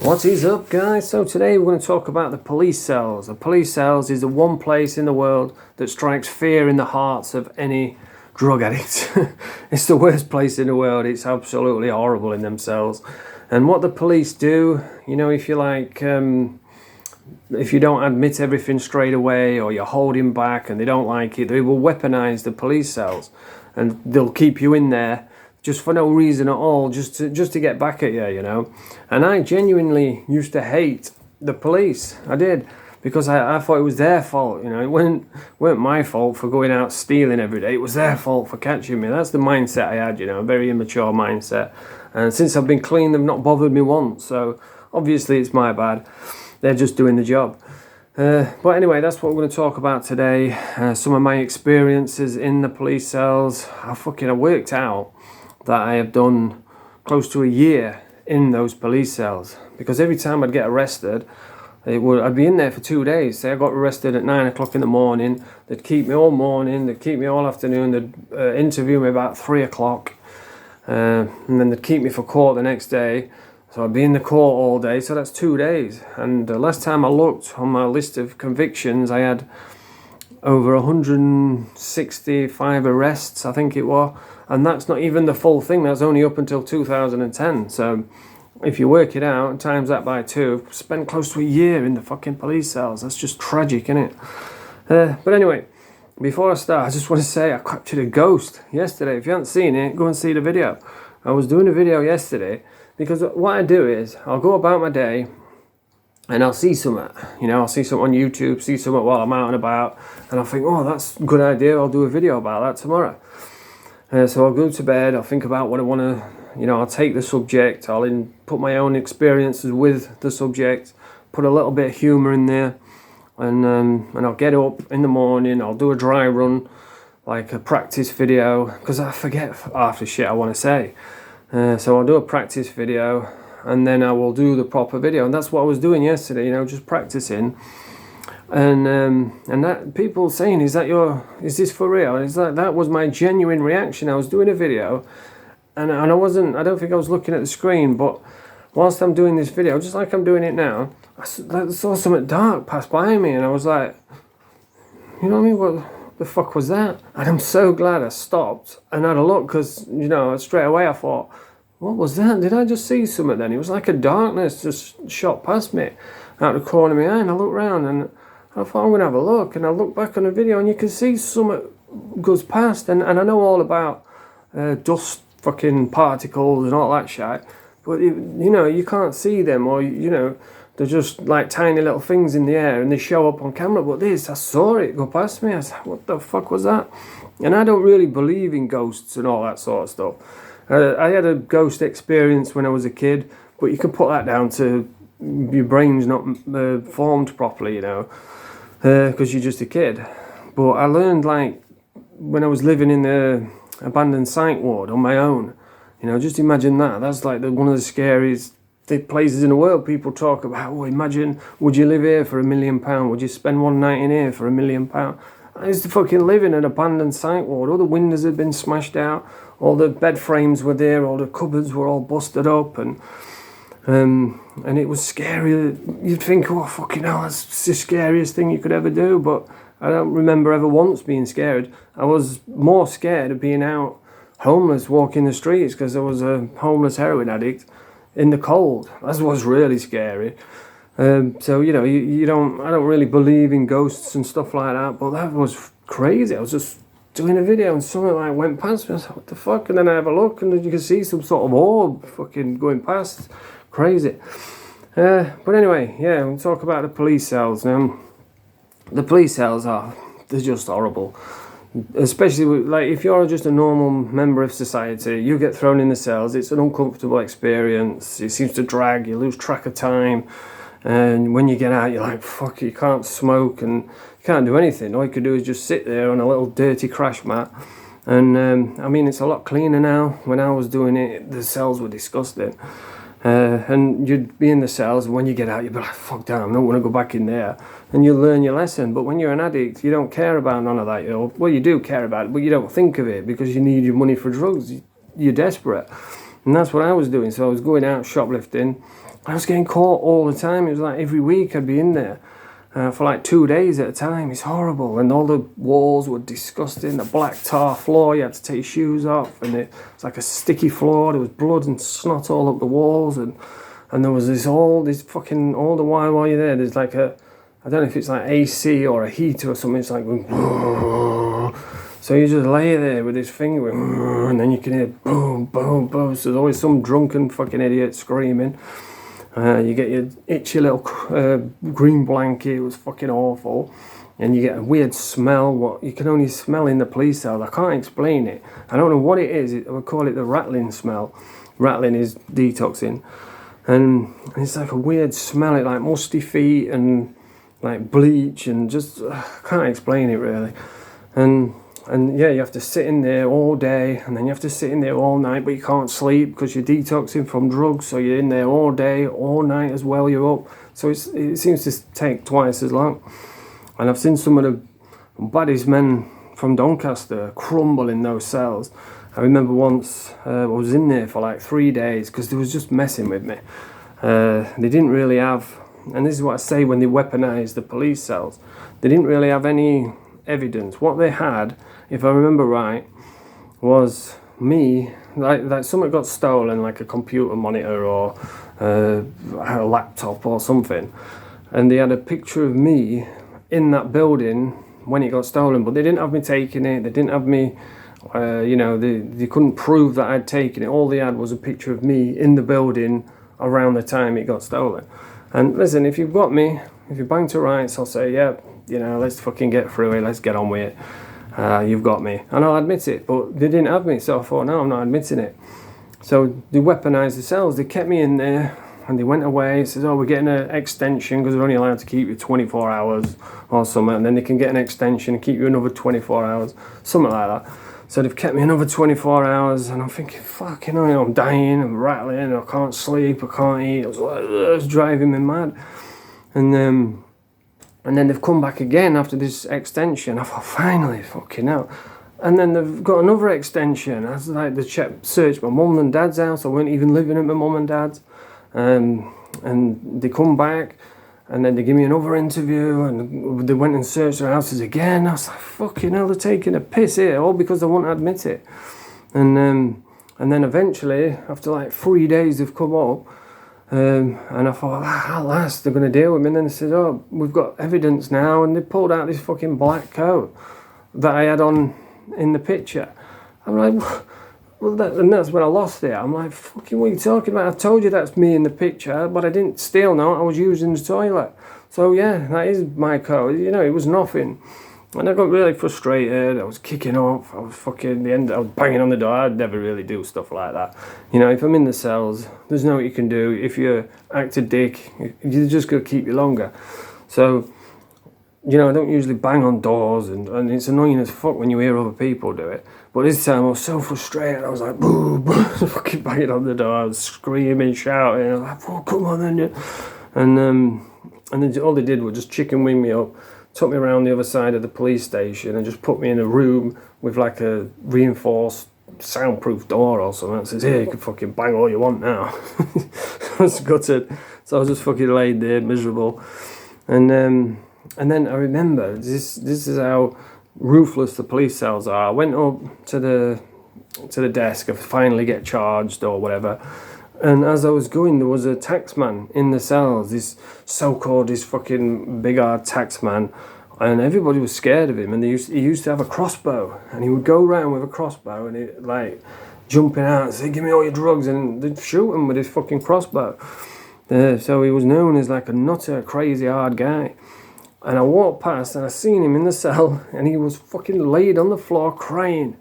What is up, guys? So today we're going to talk about the police cells. The police cells is the one place in the world that strikes fear in the hearts of any drug addict. It's the worst place in the world. It's absolutely horrible in them cells. And what the police do, you know, if you like, if you don't admit everything straight away or you're holding back and they don't like it, they will weaponize the police cells and they'll keep you in there just for no reason at all, just to get back at you, you know. And I genuinely used to hate the police. I did, because I thought it was their fault, you know. It weren't my fault for going out stealing every day. It was their fault for catching me. That's the mindset I had, you know, a very immature mindset. And since I've been clean, they've not bothered me once. So obviously it's my bad. They're just doing the job. But anyway, that's what we're going to talk about today. Some of my experiences in the police cells. I worked out that I have done close to a year in those police cells, because every time I'd get arrested, I'd be in there for 2 days. Say I got arrested at 9 o'clock in the morning, they'd keep me all morning, they'd keep me all afternoon, they'd interview me about 3 o'clock, and then they'd keep me for court the next day. So I'd be in the court all day, so that's 2 days. And last time I looked on my list of convictions, I had over 165 arrests, I think it was. And that's not even the full thing. That's only up until 2010. So if you work it out and times that by 2, spend close to a year in the fucking police cells. That's just tragic, isn't it? But anyway, before I start, I just want to say I captured a ghost yesterday. If you haven't seen it, go and see the video. I was doing a video yesterday because what I do is I'll go about my day and I'll see something, you know, I'll see something on YouTube, see something while I'm out and about, and I'll think, oh, that's a good idea, I'll do a video about that tomorrow. So I'll go to bed, I'll think about what I want to, you know, I'll take the subject, I'll put my own experiences with the subject, put a little bit of humour in there, and I'll get up in the morning, I'll do a dry run, like a practice video, because I forget half the shit I want to say. So I'll do a practice video, and then I will do the proper video, and that's what I was doing yesterday, you know, just practicing. And that people saying, is this for real? And it's like, that was my genuine reaction. I was doing a video and I don't think I was looking at the screen, but whilst I'm doing this video, just like I'm doing it now, I saw something dark pass by me and I was like, you know what I mean? What the fuck was that? And I'm so glad I stopped and had a look, because, you know, straight away I thought, what was that? Did I just see something then? It was like a darkness just shot past me out the corner of my eye, and I looked round and I thought, I'm going to have a look, and I look back on the video and you can see something goes past, and I know all about dust fucking particles and all that shit, but you know, you can't see them, or you know, they're just like tiny little things in the air and they show up on camera. But I saw it go past me. I was like, what the fuck was that? And I don't really believe in ghosts and all that sort of stuff. I had a ghost experience when I was a kid, but you can put that down to your brain's not formed properly, you know, because you're just a kid. But I learned, like, when I was living in the abandoned psych ward on my own, you know, just imagine that. That's like one of the scariest places in the world. People talk about, oh, imagine, would you live here for £1 million? Would you spend one night in here for £1 million? I used to fucking live in an abandoned psych ward. All the windows had been smashed out, all the bed frames were there, all the cupboards were all busted up, and it was scary. You'd think, oh, fucking hell, that's the scariest thing you could ever do. But I don't remember ever once being scared. I was more scared of being out homeless, walking the streets, because I was a homeless heroin addict in the cold. That was really scary. So, you know, I don't really believe in ghosts and stuff like that, but that was crazy. I was just doing a video and something like went past me. I was like, what the fuck? And then I have a look and then you can see some sort of orb fucking going past. Crazy. But anyway, yeah, we'll talk about the police cells now. The police cells they're just horrible. Especially like if you're just a normal member of society, you get thrown in the cells. It's an uncomfortable experience. It seems to drag. You lose track of time. And when you get out, you're like, fuck, you can't smoke and you can't do anything. All you could do is just sit there on a little dirty crash mat. And I mean, it's a lot cleaner now. When I was doing it, the cells were disgusting. And you'd be in the cells, and when you get out, you'd be like, fuck damn, I don't want to go back in there. And you learn your lesson. But when you're an addict, you don't care about none of that. You know? Well, you do care about it, but you don't think of it because you need your money for drugs. You're desperate. And that's what I was doing. So I was going out shoplifting, I was getting caught all the time. It was like every week I'd be in there for like 2 days at a time. It's horrible. And all the walls were disgusting. The black tar floor, you had to take your shoes off. And it's like a sticky floor. There was blood and snot all up the walls. And there was all the while you're there, there's like I don't know if it's like AC or a heater or something. It's like, so you just lay there with this finger, and then you can hear boom, boom, boom. So there's always some drunken fucking idiot screaming. You get your itchy little green blanket. It was fucking awful. And you get a weird smell, what you can only smell in the police cell. I can't explain it. I don't know what it is. I would call it the rattling smell. Rattling is detoxing. And it's like a weird smell. It like musty feet and like bleach and just can't explain it really. And yeah, you have to sit in there all day, and then you have to sit in there all night, but you can't sleep because you're detoxing from drugs, so you're in there all day, all night as well, you're up. So it seems to take twice as long. And I've seen some of the baddest men from Doncaster crumble in those cells. I remember once I was in there for like 3 days because they was just messing with me. They didn't really have, and this is what I say when they weaponise the police cells, they didn't really have any evidence. What they had, if I remember right, was me, like something got stolen, like a computer monitor or a laptop or something, and they had a picture of me in that building when it got stolen, but they didn't have me taking it, they didn't have me, they couldn't prove that I'd taken it. All they had was a picture of me in the building around the time it got stolen. And listen, if you've got me, if you bang to rights, I'll say, yeah, let's fucking get through it, let's get on with it. You've got me. And I'll admit it, but they didn't have me, so I thought, no, I'm not admitting it. So they weaponised the cells, they kept me in there, and they went away. It says, oh, we're getting an extension because they're only allowed to keep you 24 hours or something, and then they can get an extension and keep you another 24 hours, something like that. So they've kept me another 24 hours, and I'm thinking, fucking hell, I'm dying, I'm rattling, I can't sleep, I can't eat. It's driving me mad. And then they've come back again after this extension. I thought, finally, fucking hell. And then they've got another extension. I was like, they searched my mum and dad's house. I weren't even living at my mum and dad's. And they come back, and then they give me another interview, and they went and searched their houses again. I was like, fucking hell, they're taking a piss here, all because they won't admit it. And then eventually, after like 3 days, they've come up, and I thought, at last, they're going to deal with me. And then they said, oh, we've got evidence now, and they pulled out this fucking black coat that I had on in the picture. I'm like, well, and that's when I lost it. I'm like, fucking, what are you talking about? I told you that's me in the picture, but I didn't steal no, I was using the toilet. So yeah, that is my code. It was nothing. And I got really frustrated. I was kicking off. I was I was banging on the door. I'd never really do stuff like that. If I'm in the cells, there's no what you can do. If you act a dick, you're just going to keep you longer. So, I don't usually bang on doors, and it's annoying as fuck when you hear other people do it. But this time I was so frustrated, I was like, boo, boo, fucking banging on the door, I was screaming, shouting, I was like, oh, come on then. And then all they did was just chicken wing me up, took me around the other side of the police station and just put me in a room with like a reinforced soundproof door or something. It says, here, you can fucking bang all you want now. I was gutted. So I was just fucking laid there, miserable. And then I remember, this is how ruthless the police cells are. I went up to the desk, I finally get charged or whatever, and as I was going, there was a taxman in the cells, this fucking big hard taxman, and everybody was scared of him, and he used to have a crossbow, and he would go around with a crossbow, and he like jumping out and say, give me all your drugs, and they'd shoot him with his fucking crossbow. So he was known as like a nutter, crazy hard guy. And I walked past and I seen him in the cell, and he was fucking laid on the floor crying.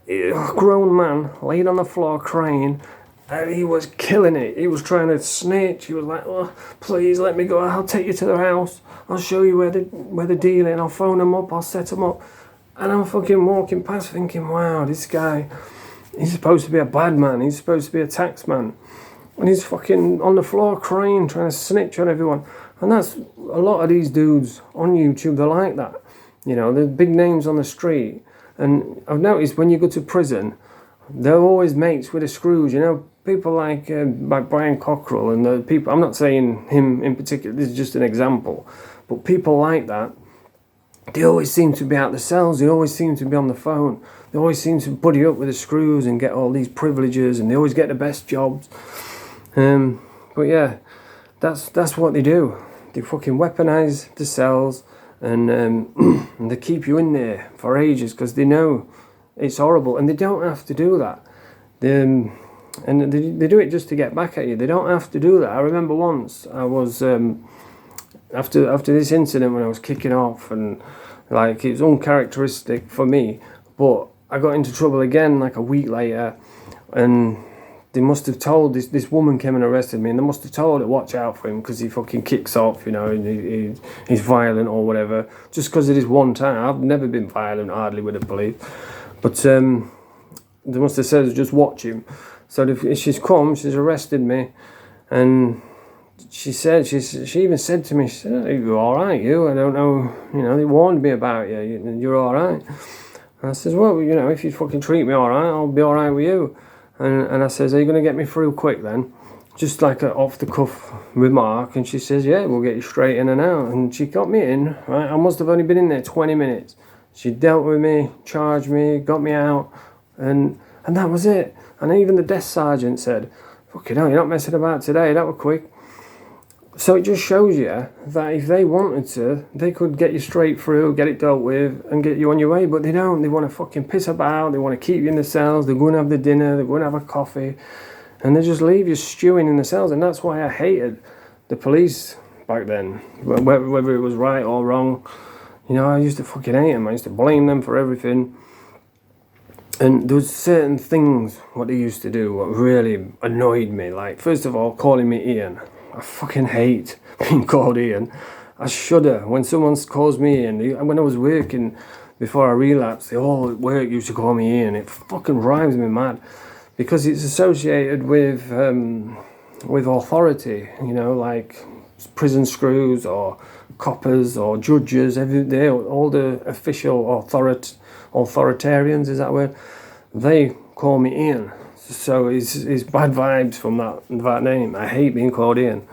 A grown man laid on the floor crying, and he was killing it. He was trying to snitch. He was like, oh, please let me go. I'll take you to the house. I'll show you where they're dealing. I'll phone them up. I'll set them up. And I'm fucking walking past thinking, wow, this guy, he's supposed to be a bad man. He's supposed to be a taxman. And he's fucking on the floor crying, trying to snitch on everyone. And that's a lot of these dudes on YouTube, they're like that. They're big names on the street. And I've noticed when you go to prison, they're always mates with the screws. like Brian Cockrell and the people. I'm not saying him in particular. This is just an example, but people like that. They always seem to be out the cells. They always seem to be on the phone. They always seem to buddy up with the screws and get all these privileges, and they always get the best jobs. But yeah, that's what they do. They fucking weaponize the cells, and and they keep you in there for ages because they know it's horrible, and they don't have to do that. And they do it just to get back at you. They don't have to do that. I remember once I was after this incident when I was kicking off, and like it was uncharacteristic for me, but I got into trouble again like a week later, and they must have told this woman came and arrested me, and they must have told her watch out for him because he fucking kicks off, you know, and he's violent or whatever, just because of this one time. I've never been violent hardly with the police, but they must have said just watch him. So she's come, she's arrested me, and she even said to me, she said, "You're all right, you. I don't know, you know, they warned me about you. You're all right." And I says, "Well, you know, if you fucking treat me all right, I'll be all right with you." And I says, "Are you going to get me through quick then?" Just like an off-the-cuff remark. And she says, "Yeah, we'll get you straight in and out." And she got me in, right? I must have only been in there 20 minutes. She dealt with me, charged me, got me out, and that was it. And even the desk sergeant said, "Fucking hell, you're not messing about today, that was quick." So it just shows you that if they wanted to, they could get you straight through, get it dealt with, and get you on your way. But they don't. They want to fucking piss about. They want to keep you in the cells. They're going to have the dinner. They're going to have a coffee. And they just leave you stewing in the cells. And that's why I hated the police back then. Whether it was right or wrong. You know, I used to fucking hate them. I used to blame them for everything. And there was certain things what they used to do what really annoyed me. Like, first of all, calling me Ian. I fucking hate being called Ian. I shudder when someone calls me Ian. When I was working before I relapsed, they all at work used to call me Ian. It fucking drives me mad because it's associated with authority. You know, like prison screws or coppers or judges. All the official authoritarians, is that word? They call me Ian. So it's bad vibes from that name. I hate being called Ian.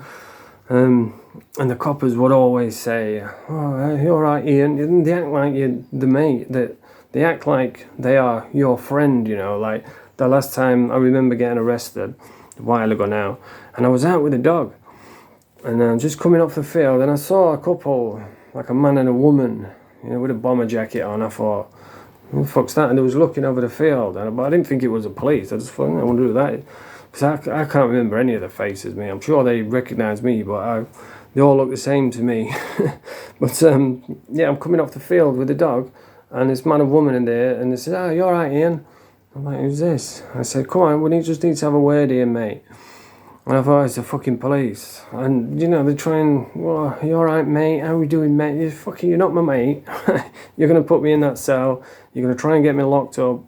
And the coppers would always say, "Oh, you're all right, Ian." They act like you're the mate. They act like they are your friend, you know. Like the last time I remember getting arrested, a while ago now, and I was out with a dog. And I'm just coming off the field, and I saw a couple, like a man and a woman, you know, with a bomber jacket on. I thought, "Who the fuck's that?" And they was looking over the field, but I didn't think it was the police. I just thought, I wonder who that is. Because I can't remember any of the faces, me. I'm sure they recognise me, but they all look the same to me. But yeah, I'm coming off the field with the dog, and this man and woman in there, and they said, "Oh, you're right, Ian." I'm like, "Who's this?" I said, "Come on, we just need to have a word here, mate." And I thought, it's the fucking police. And, you know, they're trying, "Well, you all right, mate? How we doing, mate? You're not my mate. You're going to put me in that cell. You're going to try and get me locked up."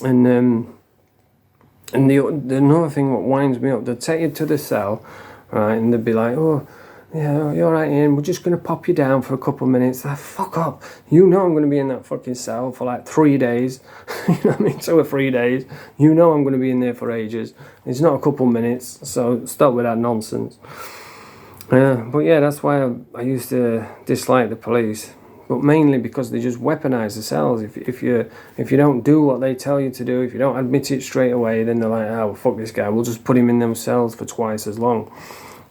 And the another thing what winds me up, they'll take you to the cell, right, and they'll be like, "Oh, yeah, you're all right, Ian. We're just going to pop you down for a couple of minutes." Like, fuck up. You know I'm going to be in that fucking cell for like 3 days. You know what I mean? 2 or 3 days. You know I'm going to be in there for ages. It's not a couple of minutes, so stop with that nonsense. But yeah, that's why I used to dislike the police. But mainly because they just weaponize the cells. If you don't do what they tell you to do, if you don't admit it straight away, then they're like, "Oh, well, fuck this guy. We'll just put him in them cells for twice as long."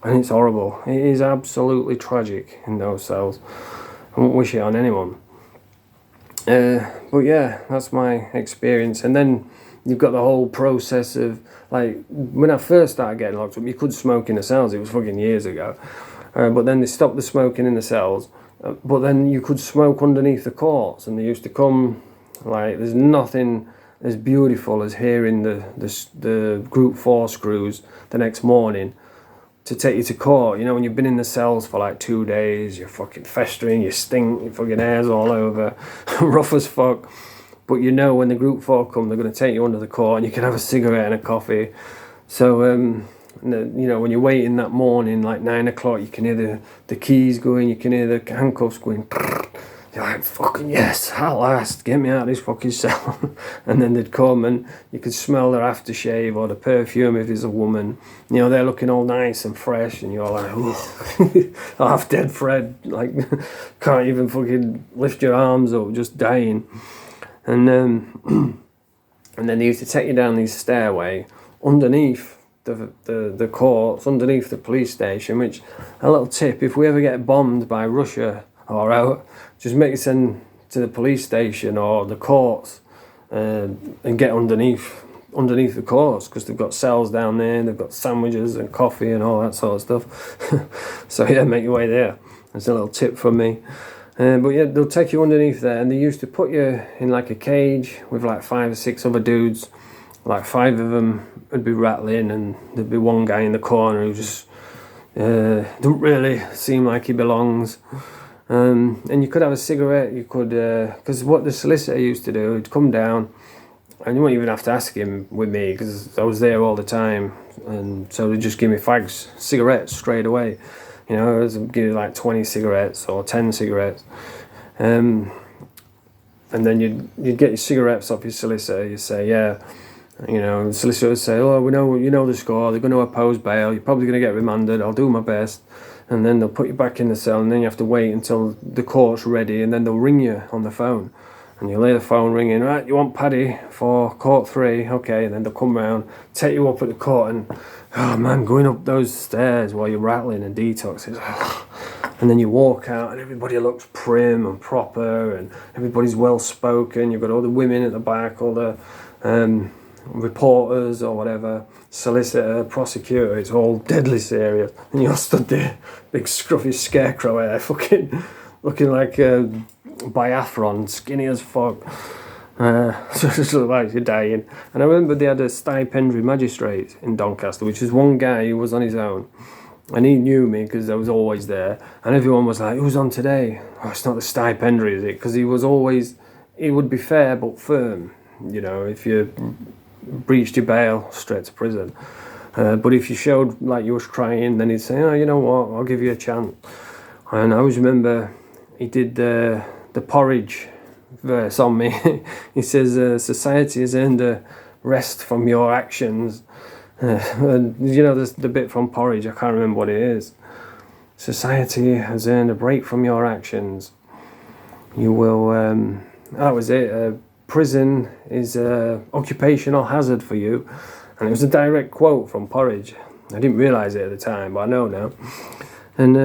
And it's horrible. It is absolutely tragic in those cells. I won't wish it on anyone. But yeah, that's my experience. And then you've got the whole process of, like, when I first started getting locked up, you could smoke in the cells. It was fucking years ago. But then they stopped the smoking in the cells. But then you could smoke underneath the courts. And they used to come, like, there's nothing as beautiful as hearing the Group 4 screws the next morning to take you to court. You know, when you've been in the cells for like 2 days, you're fucking festering, you stink, your fucking hair's all over, rough as fuck. But you know when the Group 4 come, they're going to take you under the court and you can have a cigarette and a coffee. So, you know, when you're waiting that morning, like 9 o'clock, you can hear the keys going, you can hear the handcuffs going, you're like, fucking yes, at last, get me out of this fucking cell. And then they'd come and you could smell their aftershave or the perfume if it's a woman. You know, they're looking all nice and fresh and you're like, oh, half dead Fred, like, can't even fucking lift your arms up, just dying. And and then they used to take you down this stairway underneath the courts, underneath the police station, which, a little tip, if we ever get bombed by Russia or out, just make it send to the police station or the courts and get underneath the courts, because they've got cells down there, they've got sandwiches and coffee and all that sort of stuff. So yeah, make your way there. That's a little tip from me. But yeah, they'll take you underneath there, and they used to put you in like a cage with like 5 or 6 other dudes. Like 5 of them would be rattling, and there'd be one guy in the corner who just don't really seem like he belongs. And you could have a cigarette, you could, because what the solicitor used to do, he'd come down, and you wouldn't even have to ask him with me, because I was there all the time, and so they'd just give me fags, cigarettes straight away. You know, they'd give you like 20 cigarettes or 10 cigarettes. And then you'd get your cigarettes off your solicitor, you'd say, yeah, you know, the solicitor would say, oh, we know, you know the score, they're going to oppose bail, you're probably going to get remanded, I'll do my best. And then they'll put you back in the cell, and then you have to wait until the court's ready, and then they'll ring you on the phone. And you lay the phone ringing, right, you want Paddy for court 3, okay, and then they'll come round, take you up at the court, and, oh man, going up those stairs while you're rattling and detox, and then you walk out, and everybody looks prim and proper, and everybody's well-spoken, you've got all the women at the back, all the reporters or whatever, solicitor, prosecutor, it's all deadly serious, and you're stood there, big scruffy scarecrow there, fucking looking like biathlon, skinny as fuck. So it just looked like you're dying. And I remember they had a stipendiary magistrate in Doncaster, which is one guy who was on his own, and he knew me because I was always there, and everyone was like, who's on today? Oh, it's not the stipendiary, is it? Because he would be fair but firm, you know, if you breached your bail, straight to prison. But if you showed like you was crying, then he'd say, oh, you know what, I'll give you a chance. And I always remember he did the porridge verse on me. He says, society has earned a rest from your actions. And you know, there's the bit from porridge, I can't remember what it is. Society has earned a break from your actions. You will, that was it. Prison is an occupational hazard for you. And it was a direct quote from porridge. I didn't realise it at the time, but I know now. And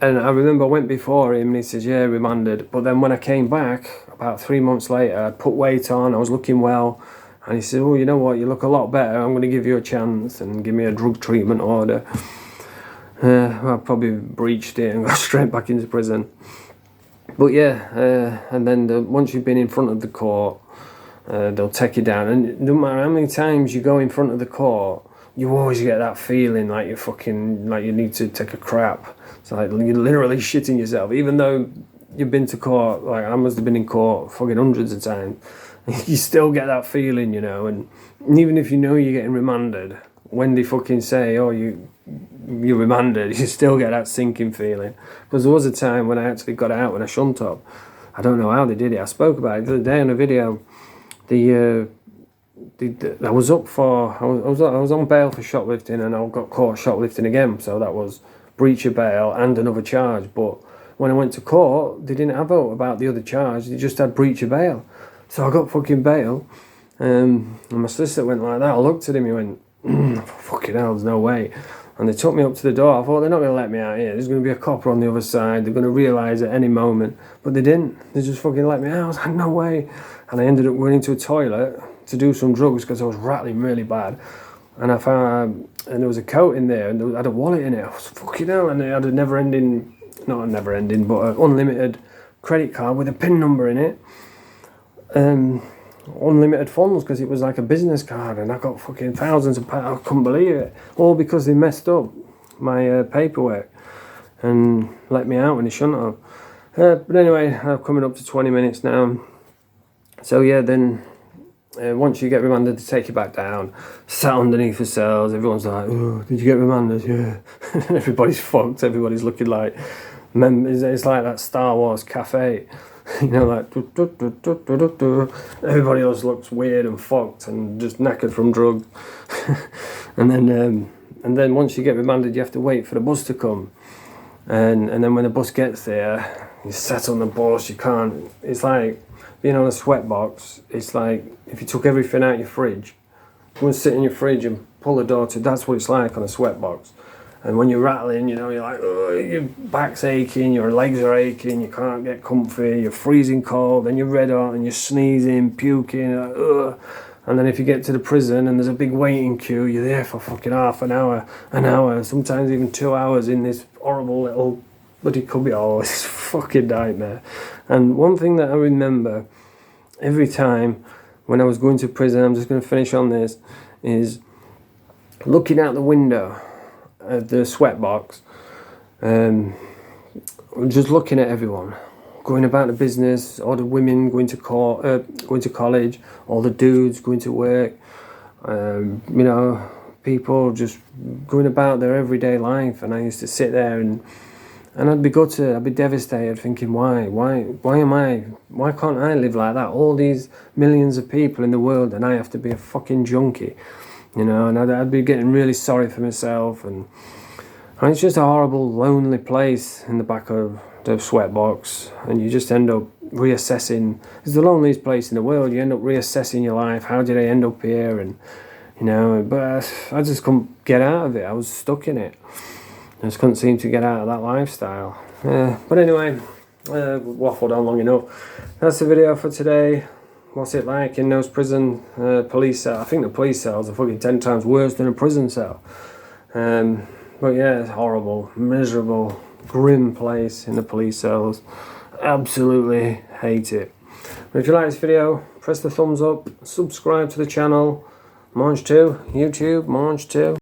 I remember I went before him and he says, yeah, remanded. But then when I came back, about 3 months later, I'd put weight on, I was looking well. And he said, oh, you know what, you look a lot better, I'm going to give you a chance and give me a drug treatment order. I probably breached it and got straight back into prison. But yeah, and then once you've been in front of the court, they'll take you down. And no matter how many times you go in front of the court, you always get that feeling like you're fucking, like you need to take a crap. It's like you're literally shitting yourself, even though you've been to court, like I must have been in court fucking hundreds of times. You still get that feeling, you know, and even if you know you're getting remanded, when they fucking say, oh, you're remanded, you still get that sinking feeling. Because there was a time when I actually got out when I shunt up. I don't know how they did it. I spoke about it the other day on a video. I was up for, I was on bail for shoplifting, and I got caught shoplifting again. So that was breach of bail and another charge. But when I went to court, they didn't have out about the other charge. They just had breach of bail. So I got fucking bail. And my solicitor went like that. I looked at him, he went, fucking hell, there's no way. And they took me up to the door. I thought, they're not going to let me out here. There's going to be a copper on the other side. They're going to realise at any moment. But they didn't. They just fucking let me out. I was like, no way. And I ended up going into a toilet to do some drugs because I was rattling really bad. And I found, and there was a coat in there, and I had a wallet in it. I was fucking hell. And it had a never-ending, not a never-ending, but an unlimited credit card with a PIN number in it. Unlimited funds, because it was like a business card, and I got fucking thousands of pounds. I couldn't believe it, all because they messed up my paperwork and let me out when they shouldn't have. But anyway, I'm coming up to 20 minutes now. So yeah, then once you get remanded, they take you back down, sat underneath the cells. Everyone's like, oh, did you get remanded? Yeah. Everybody's fucked. Everybody's looking like It's like that Star Wars cafe, you know, like everybody else looks weird and fucked and just knackered from drugs. and then once you get remanded, you have to wait for the bus to come, and then when the bus gets there, you sat on the bus. You can't. It's like being on a sweat box. It's like if you took everything out your fridge, go and sit in your fridge and pull the door to. That's what it's like on a sweat box. And when you're rattling, you know, you're like, oh, your back's aching, your legs are aching, you can't get comfy, you're freezing cold, then you're red hot and you're sneezing, puking, like, ugh. And then if you get to the prison and there's a big waiting queue, you're there for fucking half an hour, sometimes even 2 hours in this horrible little bloody cubbyhole. It's a fucking nightmare. And one thing that I remember every time when I was going to prison, I'm just going to finish on this, is looking out the window at the sweat box, just looking at everyone going about the business, all the women going to college, all the dudes going to work, you know, people just going about their everyday life. And I used to sit there and I'd be gutted, I'd be devastated, thinking, why can't I live like that? All these millions of people in the world, and I have to be a fucking junkie, you know. And I'd be getting really sorry for myself, and it's just a horrible, lonely place in the back of the sweat box, and you just end up reassessing. It's the loneliest place in the world. You end up reassessing your life. How did I end up here? And you know, but I just couldn't get out of it. I was stuck in it. I just couldn't seem to get out of that lifestyle. But anyway, waffled on long enough. That's the video for today. What's it like in those prison police cells? I think the police cells are fucking 10 times worse than a prison cell. But yeah, it's horrible, miserable, grim place in the police cells. Absolutely hate it. But if you like this video, press the thumbs up, subscribe to the channel. Mange 2, YouTube, Mange 2.